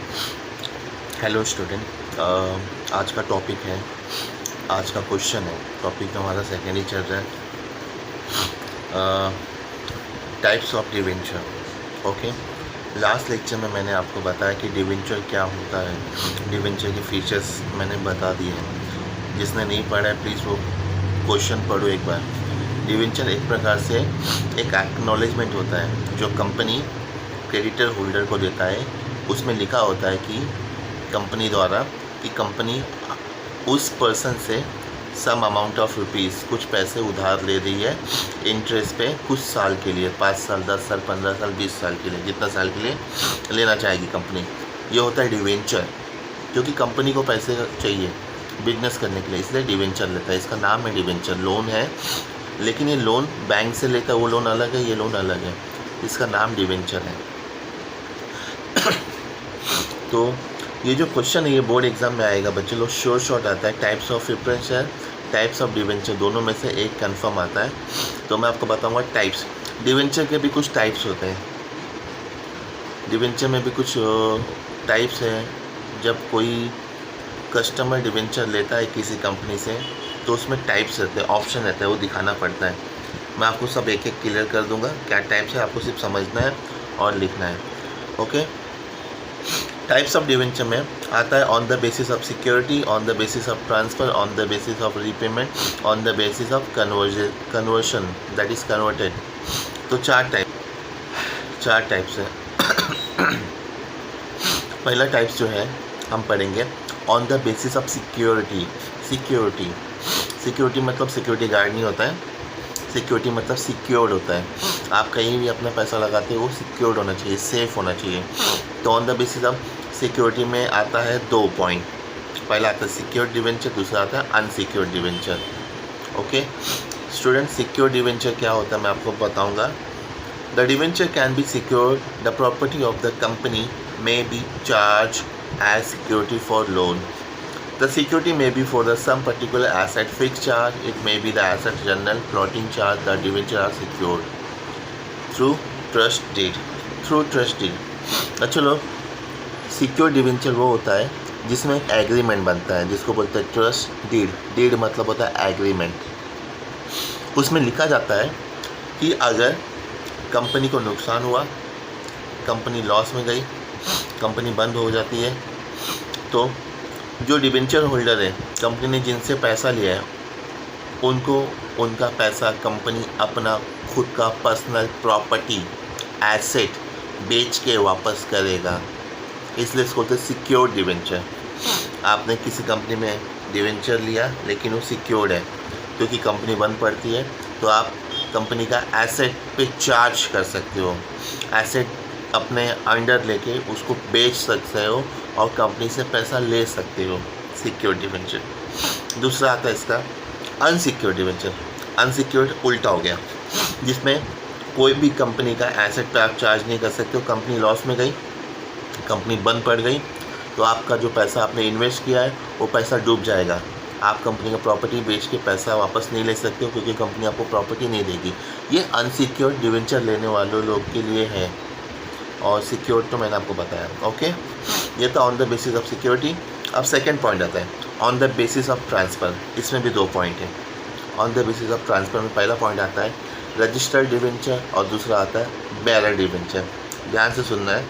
Hello student, आज का topic है, आज का क्वेश्चन है। टॉपिक हमारा सेकेंड ही चल रहा है, types of debenture. Okay, last lecture में मैंने आपको बताया कि डिवेंचर क्या होता है, डिवेंचर के फीचर्स मैंने बता दिए हैं। जिसने नहीं पढ़ा है प्लीज़ वो क्वेश्चन पढ़ो एक बार। डिवेंचर एक प्रकार से एक एक्नॉलेजमेंट होता है जो कंपनी क्रेडिटर होल्डर को देता है। उसमें लिखा होता है कि कंपनी द्वारा कि कंपनी उस पर्सन से सम अमाउंट ऑफ रुपीज़, कुछ पैसे उधार ले रही है इंटरेस्ट पे कुछ साल के लिए, 5 साल, 10 साल, 15 साल, 20 साल के लिए, जितना साल के लिए लेना चाहेगी कंपनी। ये होता है डिवेंचर, क्योंकि कंपनी को पैसे चाहिए बिजनेस करने के लिए, इसलिए डिवेंचर लेता है। इसका नाम है डिवेंचर। लोन है, लेकिन ये लोन बैंक से लेता है, वो लोन अलग है, ये लोन अलग है। इसका नाम डिवेंचर है। तो ये जो क्वेश्चन है ये बोर्ड एग्जाम में आएगा बच्चे लोग, शॉर्ट आता है। Types of debenture, types of debenture, दोनों में से एक कंफर्म आता है। तो मैं आपको बताऊंगा टाइप्स। डिवेंचर के भी कुछ टाइप्स होते हैं, डिवेंचर में भी कुछ टाइप्स हैं। जब कोई कस्टमर डिवेंचर लेता है किसी कंपनी से तो उसमें टाइप्स रहते हैं, ऑप्शन रहता है, वो दिखाना पड़ता है। मैं आपको सब एक एक क्लियर कर दूंगा क्या टाइप्स है, आपको सिर्फ समझना है और लिखना है। ओके, टाइप्स ऑफ डिवेंचर में आता है on the basis of security, on the basis of transfer, on the basis of repayment, on the basis of conversion, that is converted. तो चार टाइप्स है। पहला टाइप्स जो है हम पढ़ेंगे on the basis of security. Security मतलब security guard नहीं होता है, सिक्योरिटी मतलब सिक्योर्ड होता है। आप कहीं भी अपना पैसा लगाते हो वो सिक्योर्ड होना चाहिए, सेफ़ होना चाहिए। तो on the basis of security में आता है 2 पॉइंट। पहला आता है सिक्योर्ड डिवेंचर, दूसरा आता है unsecured debenture. Okay student, secured debenture क्या होता है मैं आपको बताऊंगा। The debenture can be secured, the property of the company may be charge as security for loan. The security may be for the some particular asset, fixed charge, it may be the asset general, floating charge. The debenture are secured through trust deed. Through trust deed. चलो, secure debenture वो होता है जिसमें एक agreement बनता है, जिसको बोलते हैं ट्रस्ट डीड। डीड मतलब होता है एग्रीमेंट। उसमें लिखा जाता है कि अगर कंपनी को नुकसान हुआ, कंपनी लॉस में गई, कंपनी बंद हो जाती है, तो जो डिवेंचर होल्डर है, कंपनी ने जिनसे पैसा लिया है, उनको उनका पैसा कंपनी अपना खुद का पर्सनल प्रॉपर्टी एसेट बेच के वापस करेगा। इसलिए इसको बोलते हैं सिक्योर्ड डिवेंचर। आपने किसी कंपनी में डिवेंचर लिया लेकिन वो सिक्योर्ड है, क्योंकि कंपनी बंद पड़ती है तो आप कंपनी का एसेट पे चार्ज कर सकते हो, एसेट अपने अंडर लेके उसको बेच सकते हो और कंपनी से पैसा ले सकते हो, सिक्योर्ड डिवेंचर। दूसरा आता है इसका अनसिक्योर्ड डिवेंचर। अनसिक्योर्ड उल्टा हो गया, जिसमें कोई भी कंपनी का एसेट पे आप चार्ज नहीं कर सकते हो। कंपनी लॉस में गई, कंपनी बंद पड़ गई, तो आपका जो पैसा आपने इन्वेस्ट किया है वो पैसा डूब जाएगा। आप कंपनी का प्रॉपर्टी बेच के पैसा वापस नहीं ले सकते हो, क्योंकि कंपनी आपको प्रॉपर्टी नहीं देगी। ये अनसिक्योर्ड डिवेंचर लेने वालों लोग के लिए है, और सिक्योर तो मैंने आपको बताया। ओके, ये तो on the basis of security. अब सेकंड पॉइंट आता है on the basis of transfer. इसमें भी 2 पॉइंट है। On the basis of transfer में पहला पॉइंट आता है रजिस्टर्ड डिवेंचर और दूसरा आता है बेरर डिवेंचर। ध्यान से सुनना है।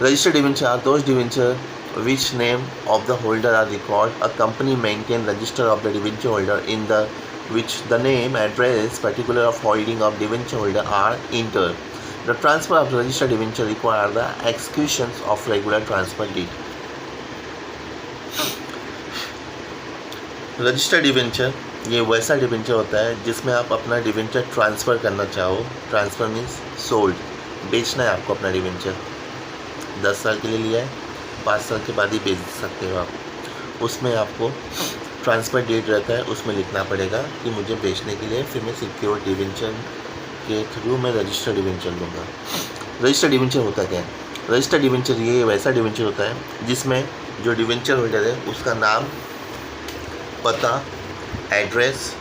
Registered debenture are those debenture which name of the holder are record. A company maintain register of the debenture holder in the which the name, address, particular of holding of debenture holder are entered. The transfer of registered debenture require the execution of regular transfer deed. Registered debenture ये वैसा debenture होता है जिसमें आप अपना debenture transfer करना चाहो। Transfer means sold, बेचना है आपको अपना डिवेंचर। 10 साल के लिए लिया है, 5 साल के बाद ही बेच सकते हो आप। उसमें आपको ट्रांसफ़र डेट रहता है, उसमें लिखना पड़ेगा कि मुझे बेचने के लिए, फिर मैं सिक्योर डिवेंचर के थ्रू मैं रजिस्टर्ड डिवेंचर लूँगा। रजिस्टर्ड डिवेंचर होता क्या है? रजिस्टर्ड डिवेंचर ये वैसा डिवेंचर होता है जिसमें जो डिवेंचर होल्डर है उसका नाम, पता, एड्रेस,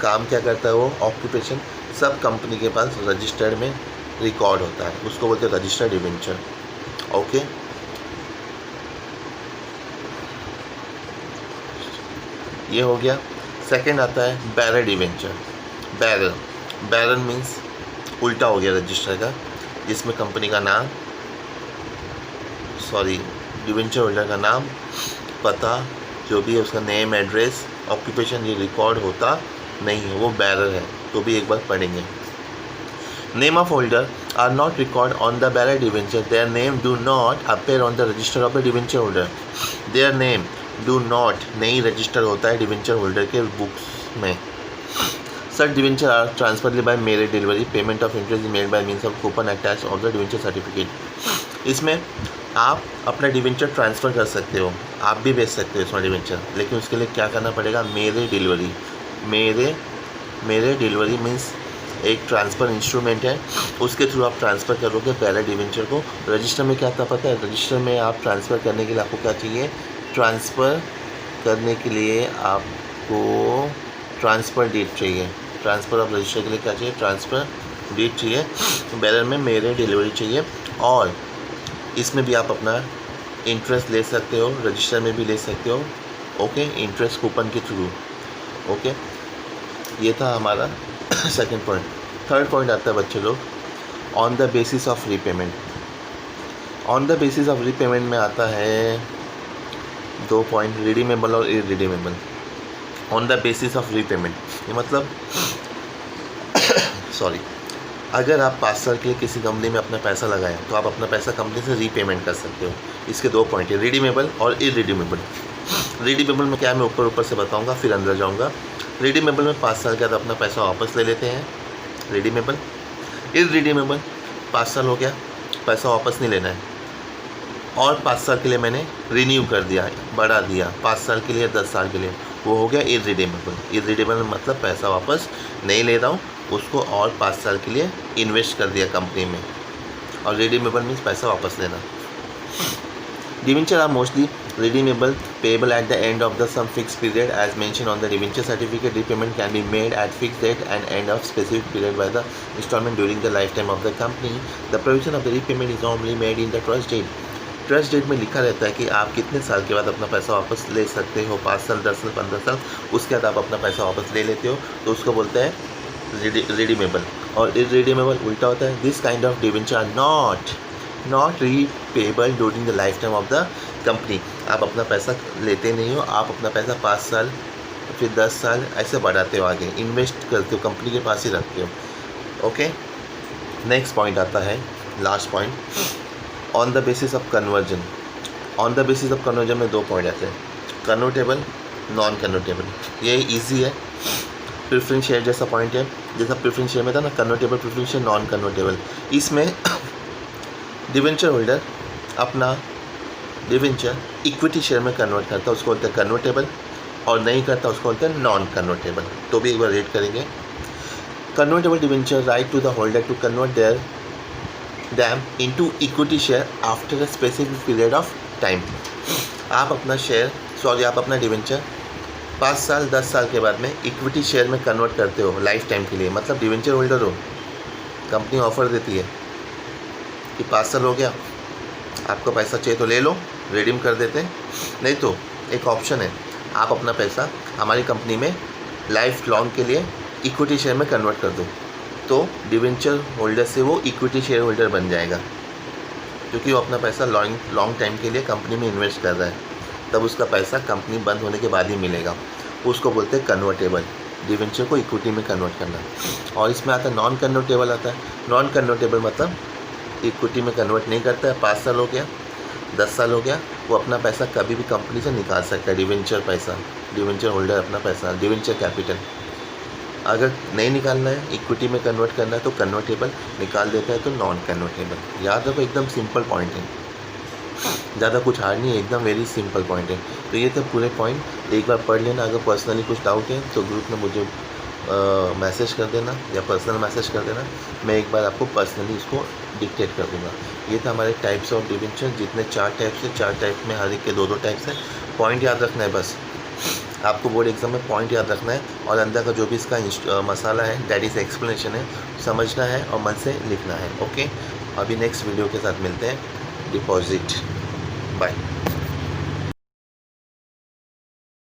काम क्या करता है वो, ऑक्यूपेशन, सब कंपनी के पास रजिस्टर्ड में रिकॉर्ड होता है। उसको बोलते हैं रजिस्टर्ड डिवेंचर। ओके, ये हो गया। सेकंड आता है बैरर डिवेंचर। बैरर मीन्स उल्टा हो गया रजिस्टर का, जिसमें कंपनी का नाम, डिवेंचर होल्डर का नाम, पता, जो भी है उसका नेम, एड्रेस, ऑक्यूपेशन, ये रिकॉर्ड होता नहीं है, वो बैरर है। तो भी एक बार पढ़ेंगे। Name of holder are not record on the bearer debenture, their name do not appear on the register of the debenture holder. Their name do not नहीं रजिस्टर होता है डिवेंचर होल्डर के बुक्स में। Such debenture are transferred by mere delivery, payment of interest made by means of coupon attach of the debenture certificate. इसमें आप अपना debenture transfer कर सकते हो, आप भी बेच सकते हो इसमें डिवेंचर, लेकिन उसके लिए क्या करना पड़ेगा, मेरे डिलीवरी मीन्स एक ट्रांसफ़र इंस्ट्रूमेंट है, उसके थ्रू आप ट्रांसफ़र करोगे पहले डिवेंचर को। रजिस्टर में क्या था पता है, रजिस्टर में आप ट्रांसफ़र करने के लिए आपको क्या चाहिए, ट्रांसफ़र करने के लिए आपको ट्रांसफ़र डीड चाहिए। ट्रांसफ़र ऑफ रजिस्टर के लिए क्या चाहिए, ट्रांसफ़र डीड चाहिए। बैरर में मेरे डिलीवरी चाहिए, और इसमें भी आप अपना इंटरेस्ट ले सकते हो, रजिस्टर में भी ले सकते हो। ओके, इंटरेस्ट कूपन के थ्रू। ओके, ये था हमारा सेकंड पॉइंट। थर्ड पॉइंट आता है बच्चे लोग, on the basis of repayment. On the basis of repayment में आता है 2 पॉइंट, रिडीमेबल और irredeemable. On the basis of repayment, ये मतलब अगर आप 5 साल के लिए किसी कंपनी में अपना पैसा लगाएं तो आप अपना पैसा कंपनी से रीपेमेंट कर सकते हो। इसके 2 पॉइंट है, रिडीमेबल और इरिडीमेबल। रिडीमेबल में क्या है, मैं ऊपर से बताऊंगा, फिर अंदर जाऊंगा। रिडीमेबल में 5 साल के बाद अपना पैसा वापस ले लेते हैं, रिडीमेबल। इरिडीमेबल 5 साल हो गया, पैसा वापस नहीं लेना है, और 5 साल के लिए मैंने रिन्यू कर दिया, बढ़ा दिया 5 साल के लिए, 10 साल के लिए, वो हो गया इरिडीमेबल। इरिडीमेबल मतलब पैसा वापस नहीं ले रहा हूँ, उसको और 5 साल के लिए इन्वेस्ट कर दिया कंपनी में। और रिडीमेबल मीन्स पैसा वापस लेना। Debenture are mostly redeemable, payable at the end of the some fixed period as mentioned on the debenture certificate. Repayment can be made at fixed date and end of specific period by the installment during the lifetime of the company. The provision of the repayment is normally made in the trust deed. Trust deed में लिखा रहता है कि आप कितने साल के बाद अपना पैसा वापस ले सकते हो, 5 साल, 10 साल, 15 साल, उसके बाद आप अपना पैसा वापस ले लेते हो, तो उसको बोलते हैं रिडीमेबल। और इरिडीमेबल उल्टा होता है, this kind of debenture are not repayable during the life time of the company. आप अपना पैसा लेते नहीं हो, आप अपना पैसा 5 साल फिर 10 साल ऐसे बढ़ाते हो, आगे इन्वेस्ट करते हो, कंपनी के पास ही रखते हो। ओके, नेक्स्ट पॉइंट आता है, last point, on the basis of conversion. On the basis of conversion में 2 पॉइंट आते हैं, कन्वर्टेबल, नॉन कन्वर्टेबल। ये इजी है, प्रेफरेंस शेयर जैसा पॉइंट है, जैसा प्रेफरेंस शेयर में था ना, convertible, preference share, non convertible. इसमें डिवेंचर होल्डर अपना डिवेंचर इक्विटी शेयर में कन्वर्ट करता है, उसको बोलते हैं कन्वर्टेबल, और नहीं करता उसको बोलते हैं नॉन कन्वर्टेबल। तो भी एक बार रेड करेंगे। Convertible debenture right to the holder to convert their them into equity share after a specific period of time. आप अपना डिवेंचर 5 साल 10 साल के बाद में इक्विटी शेयर में कन्वर्ट करते हो लाइफ टाइम के लिए, मतलब डिवेंचर होल्डर हो, कंपनी ऑफर देती है कि 5 साल हो गया, आपको पैसा चाहिए तो ले लो, रिडीम कर देते हैं, नहीं तो एक ऑप्शन है, आप अपना पैसा हमारी कंपनी में लाइफ लॉन्ग के लिए इक्विटी शेयर में कन्वर्ट कर दो, तो डिवेंचर होल्डर से वो इक्विटी शेयर होल्डर बन जाएगा, क्योंकि वो अपना पैसा लॉन्ग टाइम के लिए कंपनी में इन्वेस्ट कर रहा है, तब उसका पैसा कंपनी बंद होने के बाद ही मिलेगा। उसको बोलते हैं कन्वर्टेबल, डिवेंचर को इक्विटी में कन्वर्ट करना। और इसमें आता है नॉन कन्वर्टेबल आता है। नॉन कन्वर्टेबल मतलब इक्विटी में कन्वर्ट नहीं करता है, 5 साल हो गया, 10 साल हो गया, वो अपना पैसा कभी भी कंपनी से निकाल सकता है, डिवेंचर होल्डर अपना पैसा, डिवेंचर कैपिटल। अगर नहीं निकालना है, इक्विटी में कन्वर्ट करना है, तो कन्वर्टेबल, निकाल देता है तो नॉन कन्वर्टेबल। याद रखो, एकदम सिंपल पॉइंट है, ज़्यादा कुछ हार्ड नहीं है, एकदम वेरी सिंपल पॉइंट है। तो ये थे पूरे पॉइंट, एक बार पढ़ लेना। अगर पर्सनली कुछ डाउट है तो ग्रुप में मुझे मैसेज कर देना या पर्सनल मैसेज कर देना, मैं एक बार आपको पर्सनली इसको डिक्टेट कर दूँगा। ये था हमारे टाइप्स ऑफ डिवेंचर, जितने 4 टाइप्स है, 4 टाइप में हर एक के 2-2 टाइप्स हैं। पॉइंट याद रखना है, बस आपको बोर्ड एग्जाम में पॉइंट याद रखना है, और अंदर का जो भी इसका मसाला है, दैट इज़ एक्सप्लेनेशन है, समझना है और मन से लिखना है। ओके, अभी नेक्स्ट वीडियो के साथ मिलते हैं। डिपॉजिट। बाय।